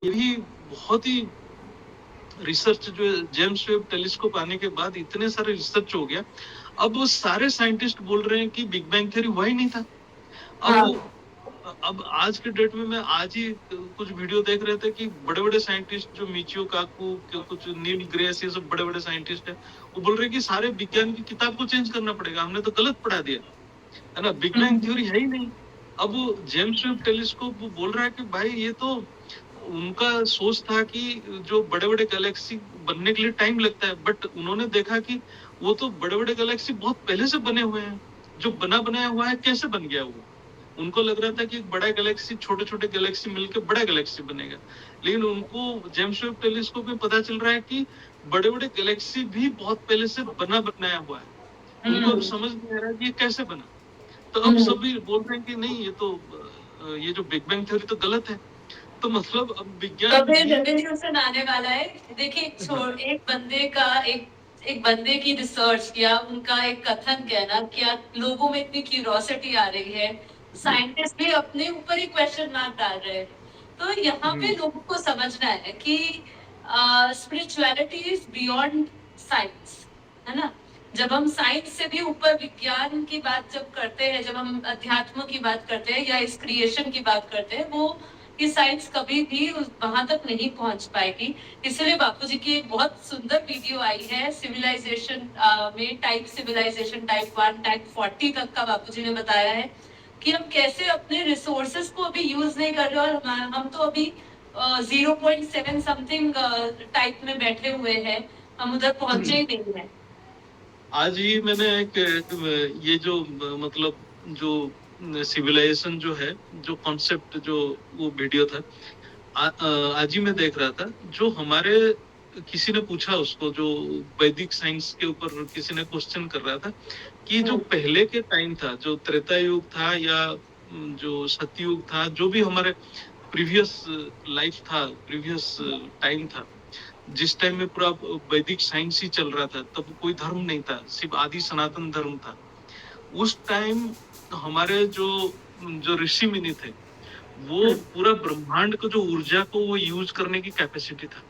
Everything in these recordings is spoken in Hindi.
ये भी बहुत ही रिसर्च जो जेम्स वेब टेलीस्कोप आने के बाद इतने सारे रिसर्च हो गया। अब वो सारे साइंटिस्ट बोल रहे हैं कि बिग बैंग थ्योरी हुआ ही नहीं था। अब आज के डेट में मैं आज ही कुछ वीडियो देख रहे थे कि बड़े-बड़े साइंटिस्ट जो मिचियो काकू, कुछ नील ग्रेस, ये सब बड़े-बड़े साइंटिस्ट हैं, वो बोल रहे हैं कि सारे विज्ञान की किताब को चेंज करना पड़ेगा, हमने तो गलत पढ़ा दिया, है ना? बिग बैंग थ्योरी है ही नहीं। अब वो जेम्स वेब टेलीस्कोप वो बोल रहा है कि भाई ये तो उनका सोच था कि जो बड़े-बड़े गैलेक्सी बनने के लिए टाइम लगता है, बट उन्होंने देखा कि वो तो बड़े-बड़े गैलेक्सी बहुत पहले से बने हुए हैं। जो बना बनाया हुआ है कैसे बन गया वो? उनको लग रहा था कि एक बड़ा गैलेक्सी छोटे-छोटे गैलेक्सी मिलके बड़ा गैलेक्सी बनेगा। लेकिन उनको जेम्स वेब टेलीस्कोप में पता चल रहा है कि बड़े-बड़े गैलेक्सी भी बहुत पहले से बना बनाया हुआ है। उनको अब समझ नहीं आ रहा है कि ये कैसे बना। तो अब सभी बोल रहे हैं कि नहीं ये तो ये जो बिग बैंग थ्योरी तो गलत है। तो मतलब अब विज्ञान कभी रेवोल्यूशन आने वाला है। देखिए एक बंदे का एक बंदे की रिसर्च या उनका एक कथन कहना क्या लोगों में इतनी क्यूरोसिटी आ रही है, साइंटिस्ट भी अपने ऊपर ही क्वेश्चन मार्क डाल रहे हैं। तो यहाँ पे लोगों को समझना है कि स्पिरिचुअलिटी इज बियॉन्ड साइंस, है ना? जब हम साइंस से भी ऊपर विज्ञान की बात जब करते हैं, जब हम अध्यात्म की बात करते हैं या इस क्रिएशन की बात करते हैं, वो कि साइंस कभी भी वहां तक नहीं पहुंच पाएगी। इसलिए बापूजी की एक बहुत सुंदर वीडियो आई है सिविलाइजेशन में, टाइप सिविलाइजेशन टाइप 1 टाइप 40 तक का बापूजी ने बताया है कि हम कैसे अपने रिसोर्सेस को अभी यूज नहीं कर रहे और हम तो अभी 0.7 समथिंग टाइप में बैठे हुए हैं, हम उधर पहुंचे ही नहीं है। आज ही मैंने एक ये जो मतलब जो सिविलाइजेशन जो है, जो कॉन्सेप्ट जो वो वीडियो था, आज ही मैं देख रहा था। जो हमारे किसी ने पूछा उसको, जो वैदिक साइंस के ऊपर किसी ने क्वेश्चन कर रहा था कि जो पहले के टाइम था, जो त्रेता युग था या जो सतयुग था, जो भी हमारे प्रीवियस लाइफ था, प्रीवियस टाइम था, जिस टाइम में पूरा वैदिक साइंस ही चल रहा था, तब कोई धर्म नहीं था, सिर्फ आदि सनातन धर्म था। उस टाइम हमारे जो जो ऋषि मुनि थे, वो पूरा ब्रह्मांड को जो ऊर्जा को वो यूज करने की कैपेसिटी था,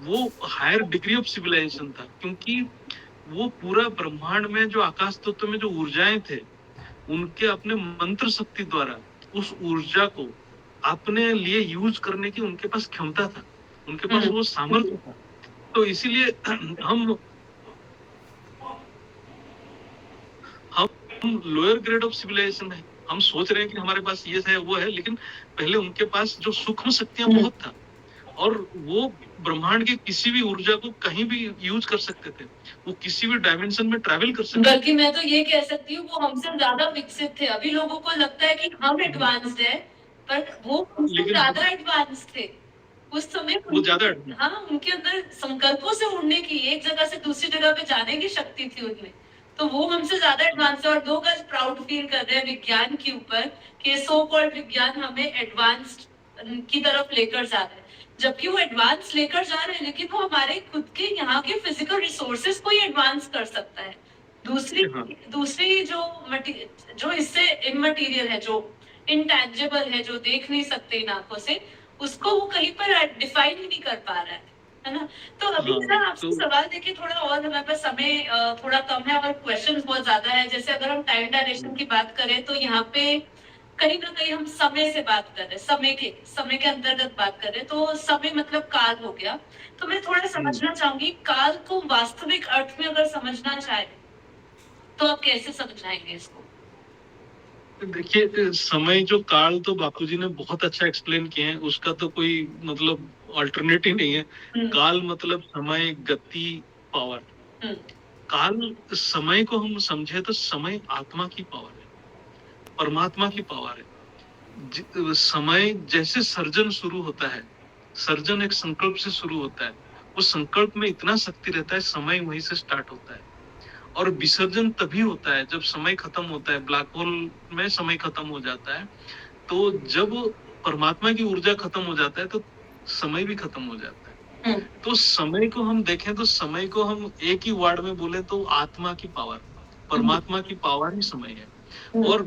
वो हायर डिग्री ऑफ सिविलाइजेशन था, क्योंकि वो पूरा ब्रह्मांड में जो आकाश तत्व में जो ऊर्जाएं थे, उनके अपने मंत्र शक्ति द्वारा उस ऊर्जा को अपने लिए यूज करने की उनके पास क्षमता था, उनके पास वो सामर्थ्य था। तो इसीलिए हम लोअर ग्रेड ऑफ सिविलाइजेशन है। हम सोच रहे हैं कि हमारे पास ये है वो है, लेकिन पहले उनके पास जो सूक्ष्म शक्तियां बहुत था और वो ब्रह्मांड की किसी भी ऊर्जा को कहीं भी यूज कर सकते थे, वो किसी भी डायमेंशन में ट्रैवल कर सकते थे। बल्कि मैं तो ये कह सकती हूँ वो हमसे ज्यादा विकसित थे। अभी लोगों को लगता है कि हम एडवांस्ड है, पर वो हमसे ज्यादा एडवांस थे उस समय। वो ज्यादा हाँ, उनके अंदर संकल्पों से उड़ने की, एक जगह से दूसरी जगह पे जाने की शक्ति थी उनमें। तो वो हमसे ज्यादा एडवांस है और लोग आज प्राउड फील कर रहे हैं विज्ञान के ऊपर कि सो कॉल्ड विज्ञान हमें एडवांस्ड की तरफ लेकर जा रहे हैं। जबकि वो एडवांस लेकर जा रहे हैं, लेकिन वो हमारे खुद के यहाँ के फिजिकल रिसोर्सेज को ही एडवांस कर सकता है। दूसरी जो इससे इमटेरियल है, जो इनटैंजिबल है, जो देख नहीं सकते इन आंखों से, उसको वो कहीं पर डिफाइन ही नहीं कर पा रहा है ना? तो अभी आपसे सवाल देखिए थोड़ा और, हमारे पास समय थोड़ा कम है और क्वेश्चंस बहुत ज्यादा है। जैसे अगर हम टाइम डायरेक्शन की बात करें तो यहाँ पे कहीं ना कहीं हम समय से बात कर रहे हैं, समय के अंतर्गत बात कर रहे हैं, तो समय मतलब काल हो गया। तो मैं थोड़ा समझना चाहूंगी, काल को वास्तविक अर्थ में अगर समझना चाहे तो आप कैसे समझाएंगे इसको? देखिए, समय जो काल तो बापूजी ने बहुत अच्छा एक्सप्लेन किए हैं, उसका तो कोई मतलब अल्टरनेटिव नहीं है। काल मतलब समय, गति, पावर। काल समय को हम समझे तो समय आत्मा की पावर है, परमात्मा की पावर है। समय जैसे सर्जन शुरू होता है, सर्जन एक संकल्प से शुरू होता है, उस संकल्प में इतना शक्ति रहता है, समय वहीं से स्टार्ट होता है। और विसर्जन तभी होता है जब समय खत्म होता है, ब्लैक होल में समय खत्म हो जाता है। तो जब परमात्मा की ऊर्जा खत्म हो जाता है तो समय भी खत्म हो जाता है। तो समय को हम देखें तो समय को हम एक ही वर्ड में बोले तो आत्मा की पावर, परमात्मा की पावर ही समय है। और